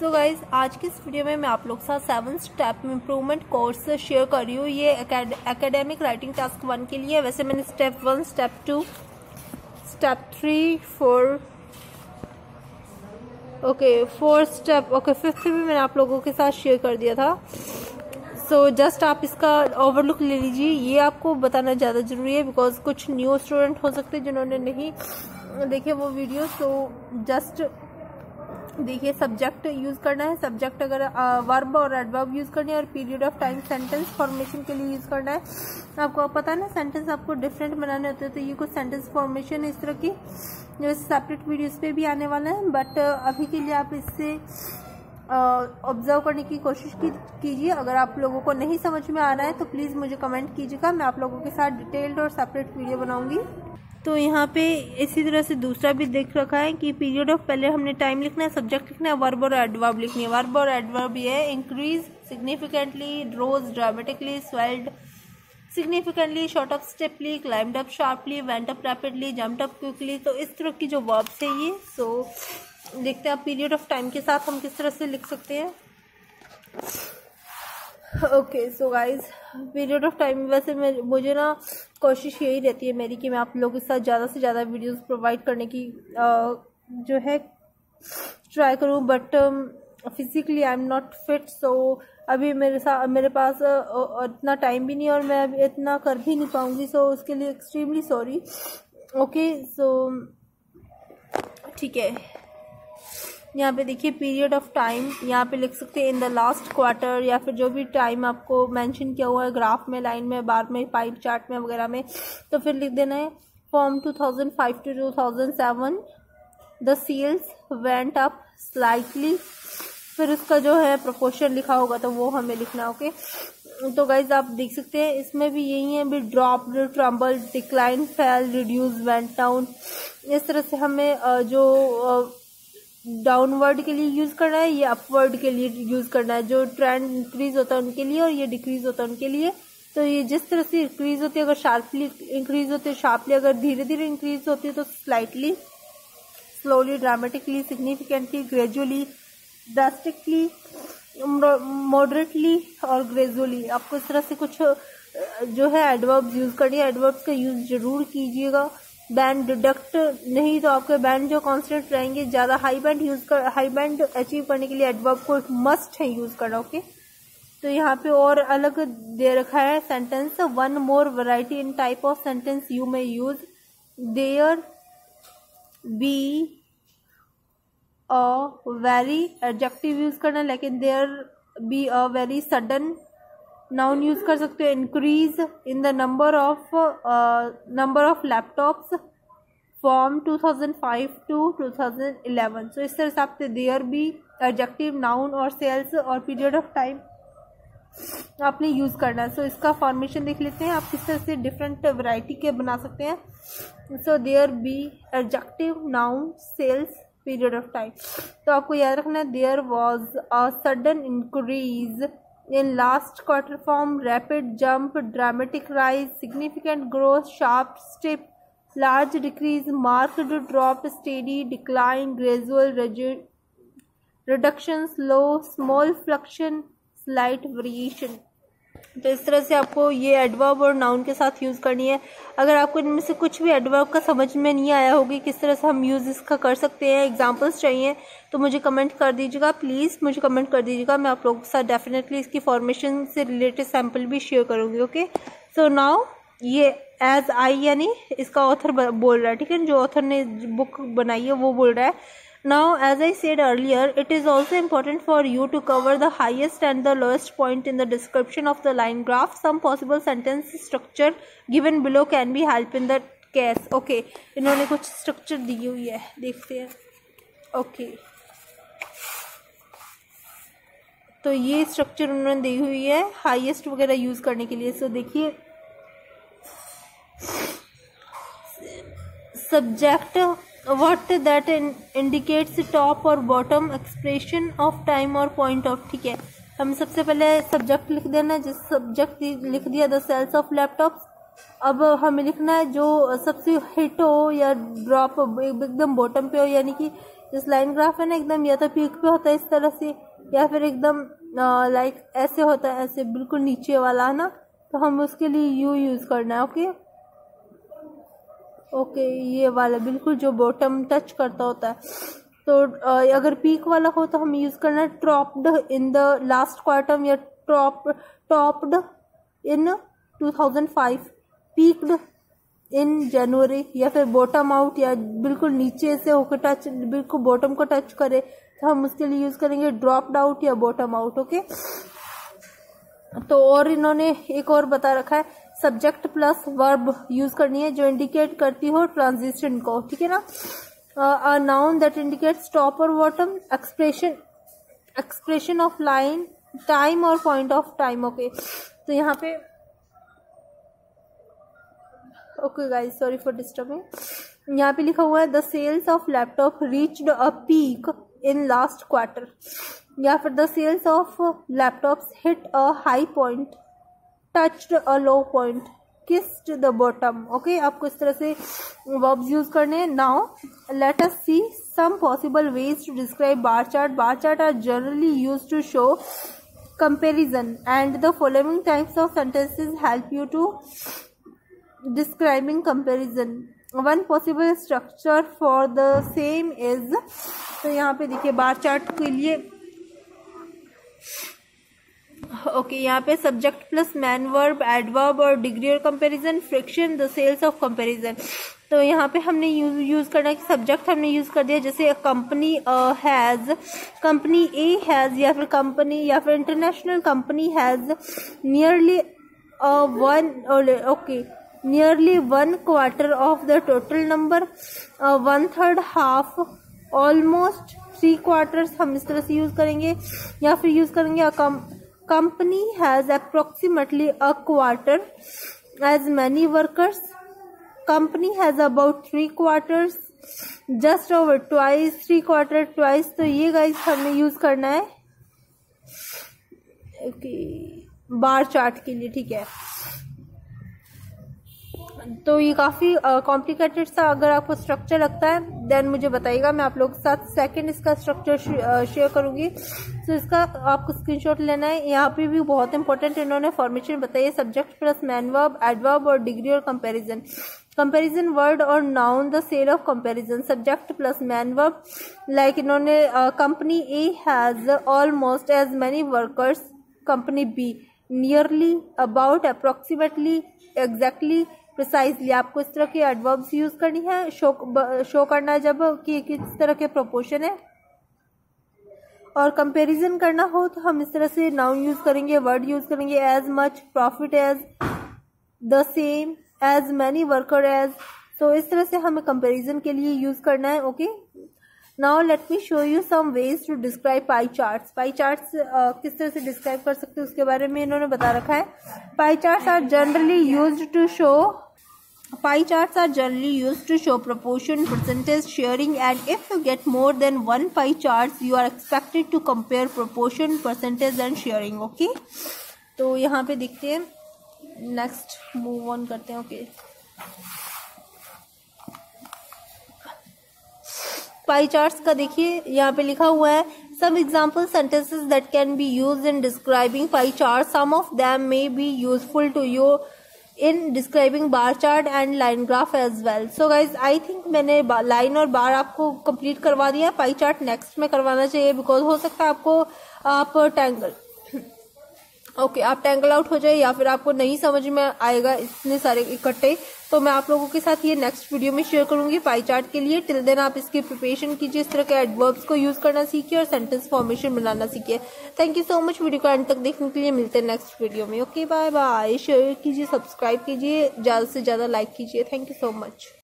So guys आज की इस वीडियो में मैं आप लोग के साथ 7 स्टेप इम्प्रूवमेंट कोर्स शेयर कर रही हूँ। ये एकेडमिक राइटिंग टास्क 1 के लिए। वैसे मैंने step 1, step 2, step 3, 4 4 step 5th भी मैंने आप लोगों के साथ शेयर कर दिया था। सो जस्ट आप इसका ओवरलुक ले लीजिए। ये आपको बताना ज़्यादा ज़रूरी है बिकॉज कुछ न्यू स्टूडेंट हो सकते हैं जिन्होंने नहीं देखे वो वीडियो। सो जस्ट देखिए, सब्जेक्ट यूज करना है। सब्जेक्ट अगर वर्ब और एडवर्ब यूज करनी है और period of time sentence formation के लिए यूज करना है। आपको पता है ना, सेंटेंस आपको डिफरेंट बनाने होते हैं। तो ये कुछ सेंटेंस फॉर्मेशन इस तरह की जो सेपरेट वीडियोस पे भी आने वाला है, बट अभी के लिए आप इससे ऑब्जर्व करने की कोशिश कीजिए। अगर आप लोगों को नहीं समझ में आ रहा है तो प्लीज़ मुझे कमेंट कीजिएगा, मैं आप लोगों के साथ डिटेल्ड और सेपरेट वीडियो बनाऊंगी। तो यहाँ पे इसी तरह से दूसरा भी देख रखा है कि पीरियड ऑफ, पहले हमने टाइम लिखना है, सब्जेक्ट लिखना है, वर्ब और एडवर्ब लिखनी है। वर्ब और एडवर्ब ये है increase significantly, rose dramatically, swelled significantly, shot up steeply, climbed up sharply, went up rapidly, jumped up quickly. तो इस तरह की जो वर्ब्स है ये। सो देखते हैं आप पीरियड ऑफ टाइम के साथ हम किस तरह से लिख सकते हैं। So guys, period of time वैसे मुझे ना कोशिश यही रहती है मेरी कि मैं आप लोगों के साथ ज़्यादा से ज़्यादा वीडियोस प्रोवाइड करने की जो है ट्राई करूँ, but physically I am not fit. So अभी मेरे पास इतना टाइम भी नहीं और मैं अभी इतना कर भी नहीं पाऊँगी। सो उसके लिए एक्सट्रीमली सॉरी। सो ठीक है, यहाँ पे देखिए पीरियड ऑफ टाइम, यहाँ पे लिख सकते हैं इन द लास्ट क्वार्टर, या फिर जो भी टाइम आपको मेंशन किया हुआ है ग्राफ में, लाइन में, बार में, पाइप चार्ट में वगैरह में, तो फिर लिख देना है from 2005 to 2007 the sales went up slightly. फिर उसका जो है प्रोपोर्शन लिखा होगा तो वो हमें लिखना है। तो गाइज आप देख सकते हैं इसमें भी यही है, भी drop, tremble, decline, fail, reduce, went down. इस तरह से हमें जो डाउनवर्ड के लिए यूज करना है, ये अपवर्ड के लिए यूज करना है। जो ट्रेंड इंक्रीज होता है उनके लिए और ये डिक्रीज होता है उनके लिए। तो ये जिस तरह से इंक्रीज होती है, अगर शार्पली इंक्रीज होती है, शार्पली, अगर धीरे धीरे इंक्रीज होती है तो slightly, slowly, dramatically, significantly, gradually, drastically, moderately और ग्रेजुअली। आपको इस तरह से कुछ जो है एडवर्ब्स यूज करनी है। एडवर्ब्स का यूज जरूर कीजिएगा। बैंड डिडक्ट नहीं तो आपके बैंड जो कांस्टेंट रहेंगे। ज़्यादा हाई बैंड अचीव करने के लिए एडवर्ब को मस्ट है यूज करना। तो यहाँ पे और अलग दे रखा है sentence, one more variety in type of sentence you may use, there be a very, adjective use करना, लेकिन there be a very sudden, noun use कर सकते हो, increase in the number of laptops from 2005 to 2011। So इस तरह से आपसे there भी, एडजेक्टिव, नाउन और सेल्स और पीरियड ऑफ टाइम आपने यूज करना है। सो इसका फॉर्मेशन देख लेते हैं, आप किस तरह से डिफरेंट वैरायटी के बना सकते हैं। So there be, adjective, noun, sales, period of time. तो आपको याद रखना है there was a sudden increase in last quarter form, rapid jump, dramatic rise, significant growth, sharp step, large decrease, marked drop, steady decline, gradual reduction, slow, small fluctuation, slight variation। तो इस तरह से आपको ये एडवर्ब और noun के साथ use करनी है। अगर आपको इनमें से कुछ भी एडवर्ब का समझ में नहीं आया होगी किस तरह से हम यूज़ इसका कर सकते हैं, एग्जांपल्स चाहिए तो मुझे कमेंट कर दीजिएगा, प्लीज़ मुझे कमेंट कर दीजिएगा। मैं आप लोगों के साथ डेफिनेटली इसकी फॉर्मेशन से रिलेटेड सैम्पल भी शेयर करूँगी। सो नाउ ये एज आई, यानी इसका ऑथर बोल रहा है, ठीक है, जो ऑथर ने बुक बनाई है वो बोल रहा है। Now, as I said earlier, it is also important for you to cover the highest and the lowest point in the description of the line graph. Some possible sentence structure given below can be help in that case. इन्होंने कुछ structure दी हुई है, देखते हैं। तो ये structure उन्होंने दी हुई है हाईएस्ट वगैरह यूज करने के लिए। सो देखिए, subject what that indicates top और bottom expression of time और point of, ठीक है। हम सबसे पहले सब्जेक्ट लिख देना, जिस सब्जेक्ट लिख दिया द सेल्स ऑफ लैपटॉप्स। अब हमें लिखना है जो सबसे हिट हो या ड्रॉप एकदम बॉटम पे हो, यानी कि इस लाइन ग्राफ है ना एकदम, या तो पीक पे होता है इस तरह से, या फिर एकदम लाइक ऐसे होता है, ऐसे बिल्कुल नीचे वाला है ना, तो हम उसके लिए यू यूज करना है। ओके ओके, ये वाला बिल्कुल जो बॉटम टच करता होता है। तो अगर पीक वाला हो तो हम यूज करना है topped in the last quarter, या टॉप्ड इन 2005, पीक्ड इन जनवरी, या फिर बॉटम आउट, या बिल्कुल नीचे से होकर टच, बिल्कुल बॉटम को टच करे, तो हम उसके लिए यूज करेंगे ड्रॉप्ड आउट या बॉटम आउट। ओके, तो और इन्होंने एक और बता रखा है, सब्जेक्ट प्लस वर्ब यूज करनी है जो इंडिकेट करती हो ट्रांजिशन को, ठीक है ना। A noun that indicates top और bottom, expression of line, time और पॉइंट ऑफ टाइम। ओके, तो यहाँ पे okay guys, sorry for disturbing, यहाँ पे लिखा हुआ है the sales of laptop reached a peak in last quarter, या फिर the sales of laptops hit a high point, touched a low point, kissed the bottom. Okay, आपको इस तरह से वर्ब्स यूज करने हैं। Now let us see some possible ways to describe bar chart. Bar chart are generally used to show comparison and the following types of sentences help you to describing comparison. One possible structure for the same is, तो यहाँ पे देखिए bar chart के लिए okay, यहाँ पे subject plus main verb, adverb और degree और comparison, friction, the sales of comparison. तो यहाँ पे हमने यूज करना है कि सब्जेक्ट हमने यूज कर दिया, जैसे company has, company A has, या फिर कंपनी या फिर international company has nearly nearly 1 quarter of the total number, 1/3 half, almost 3 quarters, हम इस तरह से यूज करेंगे। या फिर यूज करेंगे company has approximately a quarter as many workers, company has about 3 quarters, just over twice, 3 quarter twice. तो ये गाइस हमें यूज करना है बार चार्ट के लिए, ठीक है। तो ये काफी कॉम्प्लिकेटेड सा अगर आपको स्ट्रक्चर लगता है देन मुझे बताइएगा, मैं आप लोगों के साथ सेकंड इसका स्ट्रक्चर शेयर करूंगी। तो इसका आपको स्क्रीनशॉट लेना है। यहाँ पे भी बहुत इंपॉर्टेंट इन्होंने फॉर्मेशन बताई है, subject plus main verb, adverb और डिग्री और कंपैरिजन। कंपैरिजन वर्ड और noun, the sale of comparison, subject plus main verb, like इन्होंने company A has almost as many workers, company B nearly, about, approximately, exactly, precisely. आपको इस तरह के adverbs use करनी है, शो करना है जब कि किस तरह के प्रोपोर्शन है। और कंपैरिजन करना हो तो हम इस तरह से नाउन यूज करेंगे, वर्ड यूज करेंगे, as much, profit as, the same, as many, worker as. तो इस तरह से हमें कंपैरिजन के लिए यूज करना है। Okay, now let me show you some ways to describe pie charts. Pie charts किस तरह से डिस्क्राइब कर सकते हैं उसके बारे में इन्होंने बता रखा है। Pie charts are generally used to show Pie charts are generally used to show proportion, percentage, sharing, and if you get more than one pie charts, you are expected to compare proportion, percentage, and sharing. Okay, तो यहाँ पे देखते हैं, next move on करते हैं। Okay, pie charts का देखिए यहाँ पे लिखा हुआ है, some example sentences that can be used in describing pie chart. Some of them may be useful to you in describing bar chart and line graph as well. So guys, I think मैंने line और बार आपको complete करवा दिया। Pie chart next में करवाना चाहिए, because हो सकता है आपको आप टैंगल आउट हो जाए या फिर आपको नहीं समझ में आएगा इतने सारे इकट्ठे। तो मैं आप लोगों के साथ ये नेक्स्ट वीडियो में शेयर करूंगी पाई चार्ट के लिए। टिल देन आप इसकी प्रिपरेशन कीजिए, इस तरह के एडवर्ब्स को यूज करना सीखिए और सेंटेंस फॉर्मेशन बनाना सीखिए। Thank you so much video को एंड तक देखने के लिए। मिलते हैं नेक्स्ट वीडियो में। Okay, bye bye. शेयर कीजिए, सब्सक्राइब कीजिए, ज्यादा से ज्यादा लाइक कीजिए। Thank you so much.